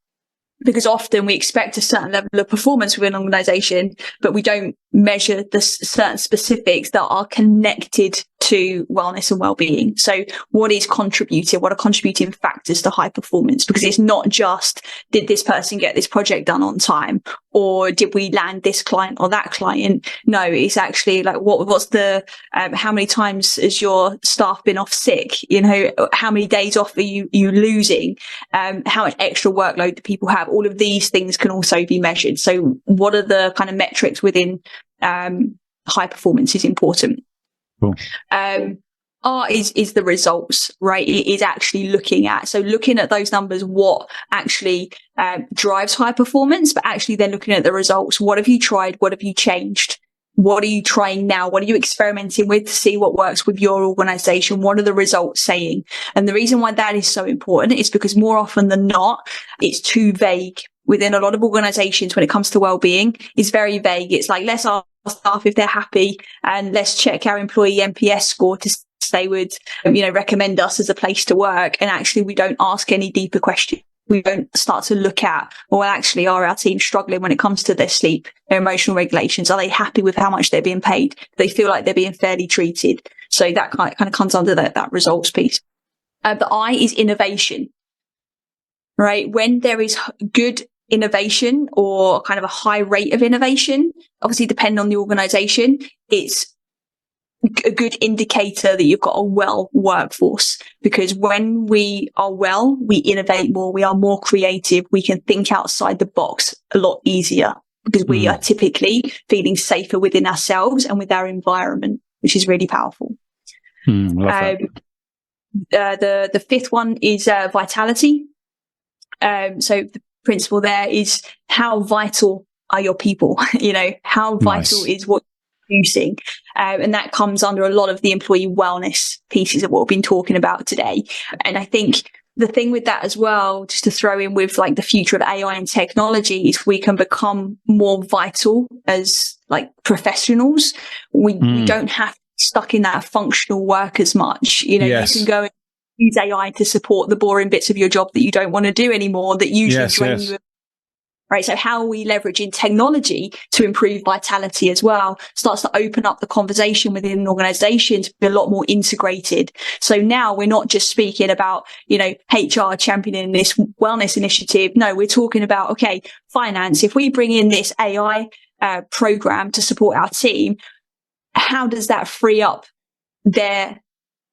Because often we expect a certain level of performance within an organization, but we don't measure the certain specifics that are connected to wellness and well-being. So what is contributing? What are contributing factors to high performance? Because it's not just, did this person get this project done on time? Or did we land this client or that client? No, it's actually like, what's the, how many times has your staff been off sick? You know, how many days off are you losing? How much extra workload do people have? All of these things can also be measured. So what are the kind of metrics within high performance is important. Cool. R is the results, right? It is actually looking at those numbers, what actually drives high performance, but actually then looking at the results. What have you tried? What have you changed? What are you trying now? What are you experimenting with to see what works with your organization? What are the results saying? And the reason why that is so important is because more often than not, it's too vague. Within a lot of organizations, when it comes to well-being, it's very vague. It's like, let's ask staff if they're happy and let's check our employee NPS score to see if they would, recommend us as a place to work. And actually, we don't ask any deeper questions. We don't start to look at, well, actually, are our team struggling when it comes to their sleep, their emotional regulations? Are they happy with how much they're being paid? Do they feel like they're being fairly treated? So that kind of comes under that results piece. The I is innovation, right? When there is good innovation or kind of a high rate of innovation, obviously depending on the organization, it's a good indicator that you've got a well workforce, because when we are well, we innovate more, we are more creative, we can think outside the box a lot easier because we are typically feeling safer within ourselves and with our environment, which is really powerful. Love that. The 5th one is vitality. So the principle there is, how vital are your people? How vital is what you're producing? And that comes under a lot of the employee wellness pieces of what we've been talking about today. And I think the thing with that as well, just to throw in with like the future of AI and technology, is we can become more vital as like professionals. We don't have to be stuck in that functional work as much. Yes. You can go and use AI to support the boring bits of your job that you don't want to do anymore, that usually drain you. Right. So how are we leveraging technology to improve vitality as well starts to open up the conversation within an organization to be a lot more integrated. So now we're not just speaking about, HR championing this wellness initiative. No, we're talking about, okay, finance. If we bring in this AI program to support our team, how does that free up their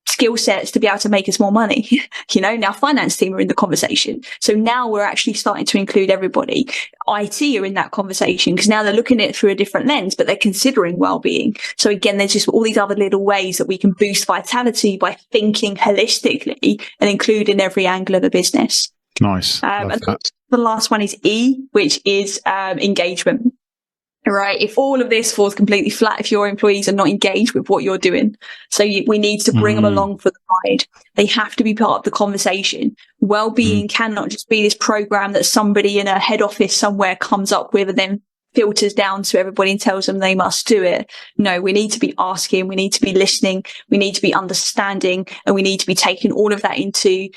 skill sets to be able to make us more money? Now finance team are in the conversation. So now we're actually starting to include everybody. IT are in that conversation because now they're looking at it through a different lens, but they're considering well-being. So again, there's just all these other little ways that we can boost vitality by thinking holistically and including every angle of the business. Nice. Love And that. the last one is E, which is engagement. Right. If all of this falls completely flat, if your employees are not engaged with what you're doing, so we need to bring them along for the ride. They have to be part of the conversation. Well-being cannot just be this program that somebody in a head office somewhere comes up with and then filters down to everybody and tells them they must do it. No, we need to be asking, we need to be listening, we need to be understanding, and we need to be taking all of that into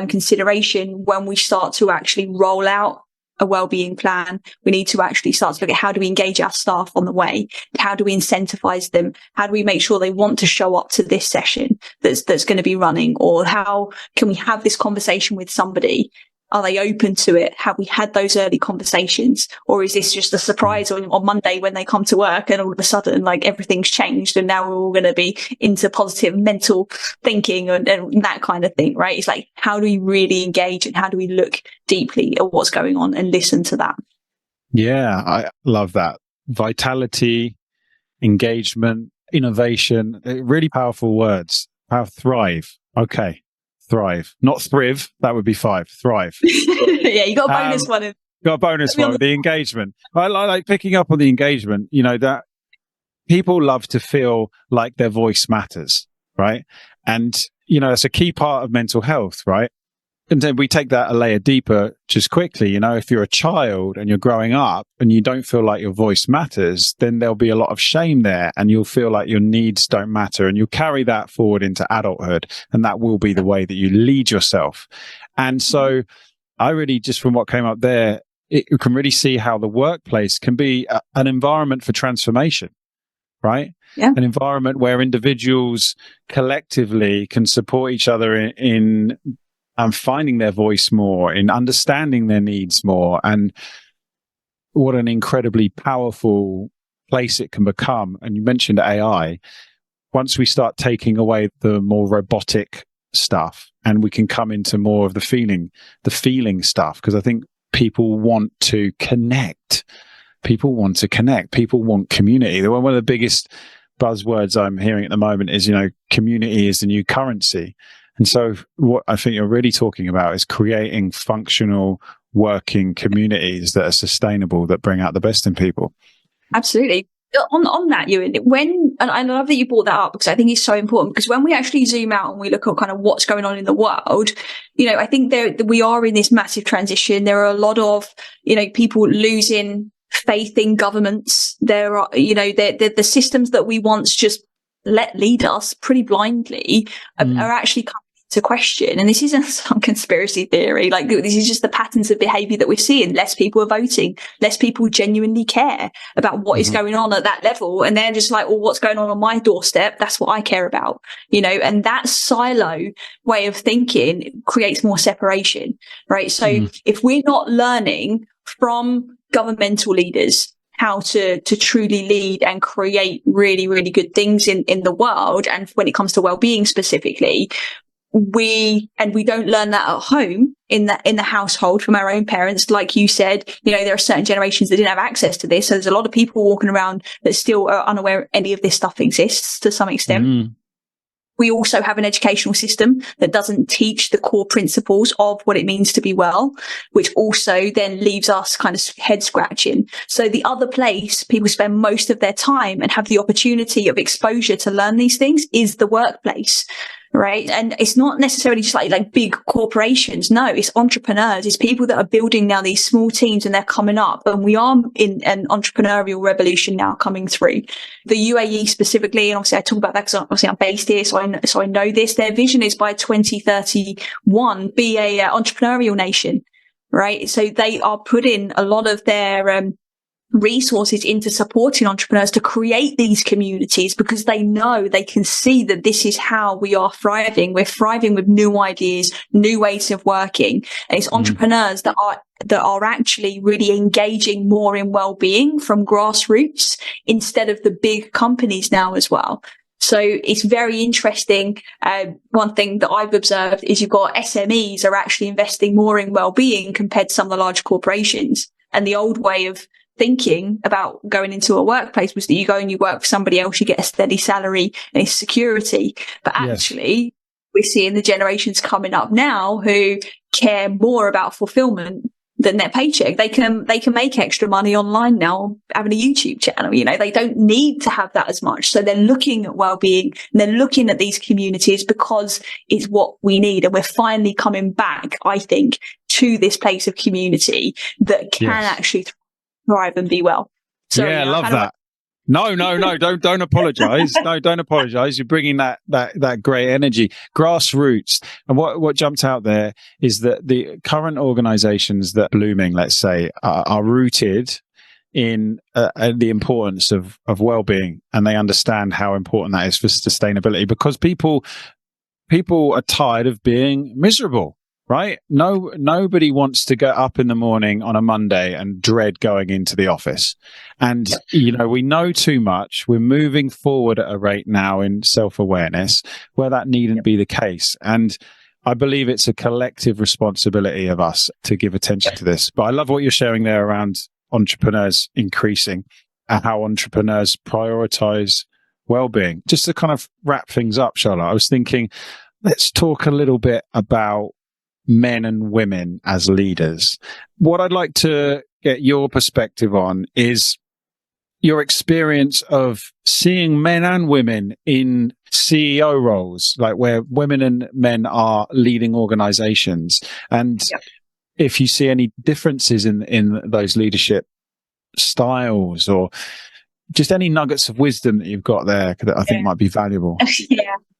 consideration when we start to actually roll out a wellbeing plan. We need to actually start to look at how do we engage our staff on the way? How do we incentivize them? How do we make sure they want to show up to this session that's going to be running? Or how can we have this conversation with somebody? Are they open to it? Have we had those early conversations? Or is this just a surprise on Monday when they come to work and all of a sudden, like, everything's changed and now we're all going to be into positive mental thinking and that kind of thing, right? It's like, how do we really engage and how do we look deeply at what's going on and listen to that? Yeah, I love that. Vitality, engagement, innovation, really powerful words. Thrive. Okay. Thrive, not thrive. That would be 5. Thrive. Yeah, you got a bonus one. Got a bonus one. The engagement. I like picking up on the engagement. You know, that people love to feel like their voice matters, right? And you know, it's a key part of mental health, right? And then we take that a layer deeper just quickly. You know, if you're a child and you're growing up and you don't feel like your voice matters, then there'll be a lot of shame there and you'll feel like your needs don't matter and you'll carry that forward into adulthood. And that will be the way that you lead yourself. And so I really, just from what came up there, you can really see how the workplace can be an environment for transformation, right? Yeah. An environment where individuals collectively can support each other in finding their voice more, in understanding their needs more, and what an incredibly powerful place it can become. And you mentioned AI. Once we start taking away the more robotic stuff and we can come into more of the feeling stuff, because I think people want to connect. People want community. One of the biggest buzzwords I'm hearing at the moment is, you know, community is the new currency. And so what I think you're really talking about is creating functional working communities that are sustainable, that bring out the best in people. Absolutely. On that, Ewan, and I love that you brought that up because I think it's so important, because when we actually zoom out and we look at kind of what's going on in the world, you know, I think we are in this massive transition. There are a lot of, you know, people losing faith in governments. There are, you know, the systems that we once just let lead us pretty blindly are actually coming to question. And this isn't some conspiracy theory. Like, this is just the patterns of behavior that we're seeing. Less people are voting. Less people genuinely care about what is going on at that level. And they're just like, well, what's going on my doorstep? That's what I care about, you know, and that silo way of thinking creates more separation, right? So if we're not learning from governmental leaders how to truly lead and create really, really good things in the world, and when it comes to well-being specifically, we don't learn that at home in the household from our own parents. Like you said, you know, there are certain generations that didn't have access to this. So there's a lot of people walking around that still are unaware any of this stuff exists to some extent. We also have an educational system that doesn't teach the core principles of what it means to be well, which also then leaves us kind of head scratching. So the other place people spend most of their time and have the opportunity of exposure to learn these things is the workplace. Right. And it's not necessarily just like big corporations. No, it's entrepreneurs. It's people that are building now these small teams and they're coming up. And we are in an entrepreneurial revolution now coming through. The UAE specifically, and obviously I talk about that because obviously I'm based here. So I know this. Their vision is by 2031 be a entrepreneurial nation. Right. So they are putting a lot of their resources into supporting entrepreneurs to create these communities, because they know, they can see that this is how we are thriving. We're thriving with new ideas, new ways of working. And it's entrepreneurs that are actually really engaging more in well-being from grassroots instead of the big companies now as well. So it's very interesting. One thing that I've observed is you've got SMEs are actually investing more in well-being compared to some of the large corporations. And the old way of thinking about going into a workplace was that you go and you work for somebody else, you get a steady salary and it's security. But actually, we're seeing the generations coming up now who care more about fulfillment than their paycheck. They can make extra money online now, having a YouTube channel. They don't need to have that as much. So they're looking at well-being, and they're looking at these communities because it's what we need. And we're finally coming back, I think, to this place of community that can actually thrive and be well. So I love that. No, don't apologize. No, don't apologize. You're bringing that great energy, grassroots. And what jumped out there is that the current organizations that are blooming, let's say, are rooted in the importance of well-being, and they understand how important that is for sustainability, because people are tired of being miserable. Right? Nobody wants to get up in the morning on a Monday and dread going into the office. And, we know too much. We're moving forward at a rate now in self-awareness where that needn't be the case. And I believe it's a collective responsibility of us to give attention to this. But I love what you're sharing there around entrepreneurs increasing and how entrepreneurs prioritize well-being. Just to kind of wrap things up, Charlotte, I was thinking, let's talk a little bit about men and women as leaders. What I'd like to get your perspective on is your experience of seeing men and women in CEO roles, like where women and men are leading organizations. And if you see any differences in those leadership styles, or just any nuggets of wisdom that you've got there that I think might be valuable.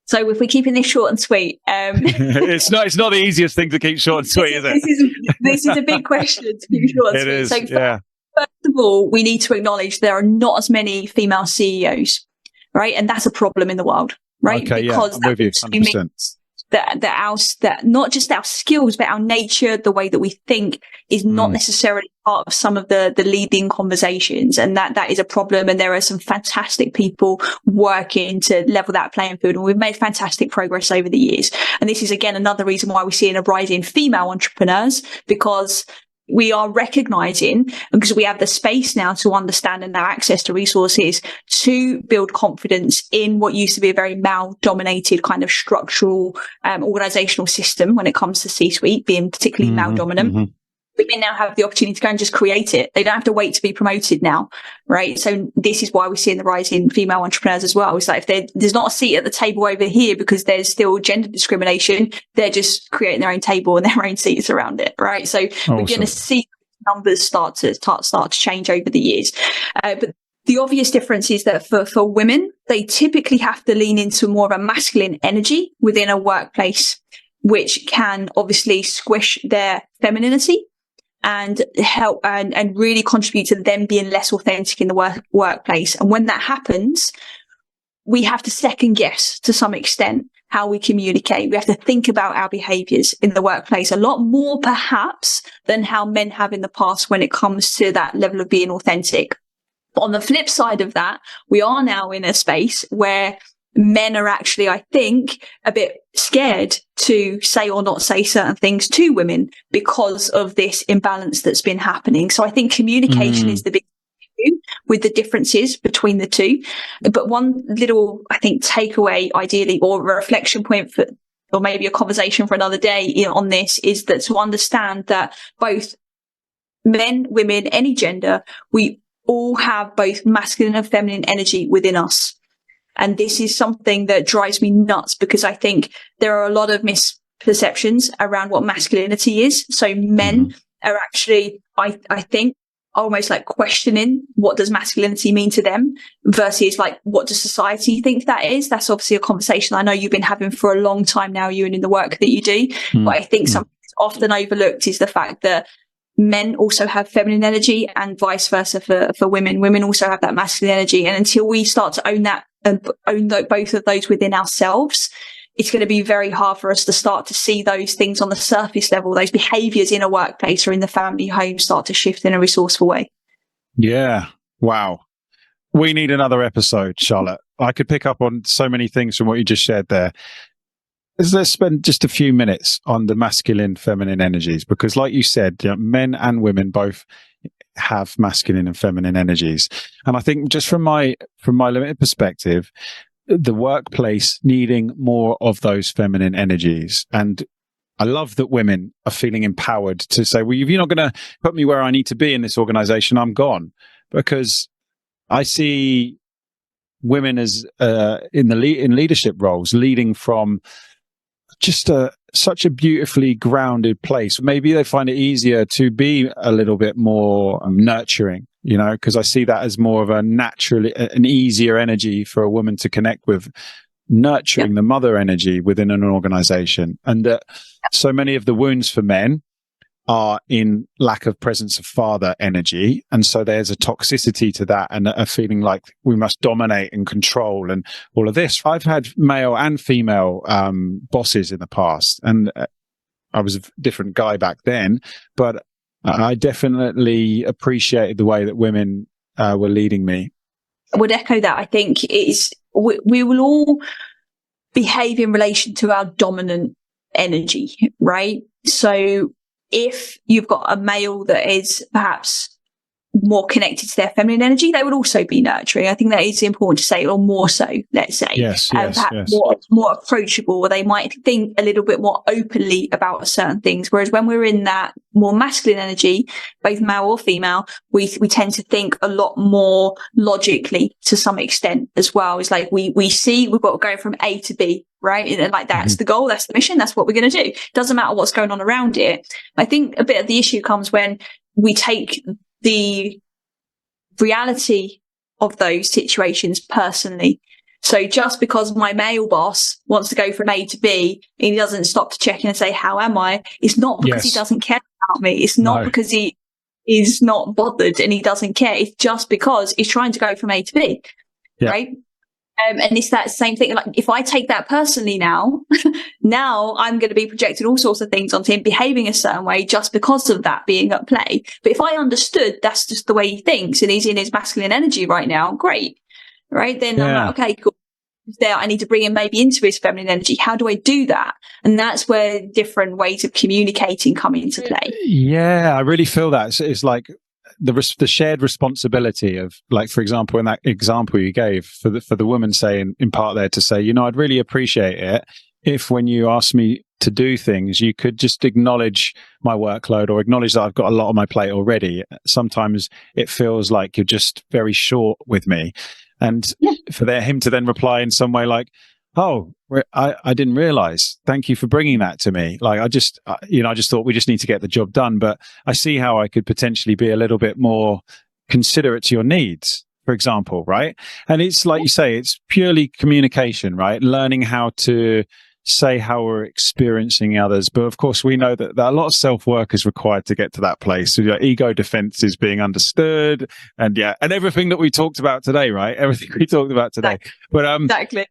So if we're keeping this short and sweet, it's not the easiest thing to keep short and sweet, is it? This is a big question to keep short and sweet. Is, so first of all, we need to acknowledge there are not as many female CEOs, right? And that's a problem in the world, right? Okay, because I'm with you, 100%. That not just our skills, but our nature, the way that we think, is not necessarily part of some of the leading conversations, and that is a problem. And there are some fantastic people working to level that playing field, and we've made fantastic progress over the years. And this is again another reason why we're seeing a rise in female entrepreneurs, because we are recognizing, because we have the space now to understand and now access to resources to build confidence in what used to be a very male-dominated kind of structural organizational system when it comes to C-suite, being particularly male-dominant. Women now have the opportunity to go and just create it. They don't have to wait to be promoted now, right? So this is why we're seeing the rise in female entrepreneurs as well. It's like if there's not a seat at the table over here because there's still gender discrimination, they're just creating their own table and their own seats around it, right? So we're going to see numbers start to change over the years. But the obvious difference is that for women, they typically have to lean into more of a masculine energy within a workplace, which can obviously squish their femininity and help and really contribute to them being less authentic in the workplace. And when that happens, we have to second guess to some extent how we communicate. We have to think about our behaviors in the workplace a lot more perhaps than how men have in the past when it comes to that level of being authentic. But on the flip side of that, we are now in a space where men are actually, I think, a bit scared to say or not say certain things to women because of this imbalance that's been happening. So I think communication is the big issue with the differences between the two. But one little, I think, takeaway ideally, or a reflection point for, or maybe a conversation for another day on this, is that to understand that both men, women, any gender, we all have both masculine and feminine energy within us. And this is something that drives me nuts, because I think there are a lot of misperceptions around what masculinity is. So men are actually, I think, almost like questioning what does masculinity mean to them versus like, what does society think that is? That's obviously a conversation I know you've been having for a long time now, Ewan, in the work that you do. But I think something that's often overlooked is the fact that men also have feminine energy and vice versa for women. Women also have that masculine energy. And until we start to own that and own both of those within ourselves, it's going to be very hard for us to start to see those things on the surface level, those behaviors in a workplace or in the family home start to shift in a resourceful way. Yeah. Wow. We need another episode, Charlotte. I could pick up on so many things from what you just shared there. Let's spend just a few minutes on the masculine, feminine energies, because like you said, men and women both have masculine and feminine energies. And I think just from my limited perspective, the workplace needing more of those feminine energies. And I love that women are feeling empowered to say, well, if you're not going to put me where I need to be in this organization, I'm gone. Because I see women as in leadership roles, leading from just such a beautifully grounded place. Maybe they find it easier to be a little bit more nurturing, because I see that as more of an easier energy for a woman to connect with, nurturing the mother energy within an organization. And that so many of the wounds for men are in lack of presence of father energy. And so there's a toxicity to that, and a feeling like we must dominate and control and all of this. I've had male and female bosses in the past, and I was a different guy back then, but I definitely appreciated the way that women were leading me. I would echo that. I think we will all behave in relation to our dominant energy, right? So if you've got a male that is perhaps more connected to their feminine energy, they would also be nurturing. I think that is important to say, or more so, let's say. Yes. More approachable, or they might think a little bit more openly about certain things. Whereas when we're in that more masculine energy, both male or female, we tend to think a lot more logically to some extent as well. It's like we see we've got to go from A to B, right? And like that's the goal, that's the mission, that's what we're going to do. Doesn't matter what's going on around it. I think a bit of the issue comes when we take the reality of those situations personally. So just because my male boss wants to go from A to B and he doesn't stop to check in and say, how am I? It's not because he doesn't care about me. It's not because he is not bothered and he doesn't care. It's just because he's trying to go from A to B. Right? And it's that same thing. Like if I take that personally now I'm going to be projecting all sorts of things onto him behaving a certain way just because of that being at play. But if I understood that's just the way he thinks and he's in his masculine energy right now, great. Right. Then I'm like, okay, cool. There, I need to bring him maybe into his feminine energy. How do I do that? And that's where different ways of communicating come into play. Yeah, I really feel that. It's like the shared responsibility of, like, for example, in that example you gave for the woman saying in part there to say, I'd really appreciate it if when you ask me to do things, you could just acknowledge my workload or acknowledge that I've got a lot on my plate already. Sometimes it feels like you're just very short with me. And for him to then reply in some way like, oh, I didn't realize. Thank you for bringing that to me. Like, I just thought we just need to get the job done. But I see how I could potentially be a little bit more considerate to your needs, for example, right? And it's like you say, it's purely communication, right? Learning how to say how we're experiencing others. But of course, we know that a lot of self-work is required to get to that place. So your ego defense is being understood and everything that we talked about today, right? Everything we talked about today. But exactly.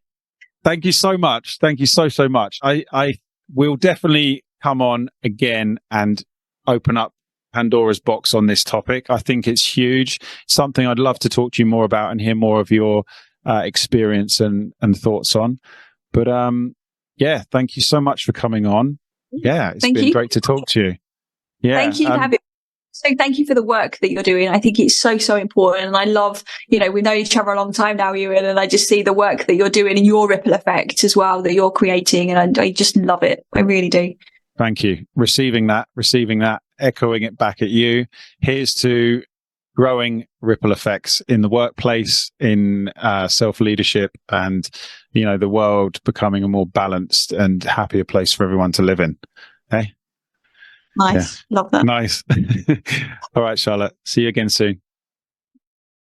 Thank you so much. Thank you so much. I will definitely come on again and open up Pandora's box on this topic. I think it's huge. Something I'd love to talk to you more about and hear more of your experience and thoughts on. But thank you so much for coming on. Yeah, it's been great to talk to you. Yeah, thank you for having. So thank you for the work that you're doing. I think it's so, so important. And I love, we've known each other a long time now, Ewan, and I just see the work that you're doing and your ripple effect as well that you're creating. And I just love it. I really do. Thank you. Receiving that, echoing it back at you. Here's to growing ripple effects in the workplace, in self-leadership, and, the world becoming a more balanced and happier place for everyone to live in. Okay? Nice. Yeah. Love that. Nice. All right, Charlotte. See you again soon.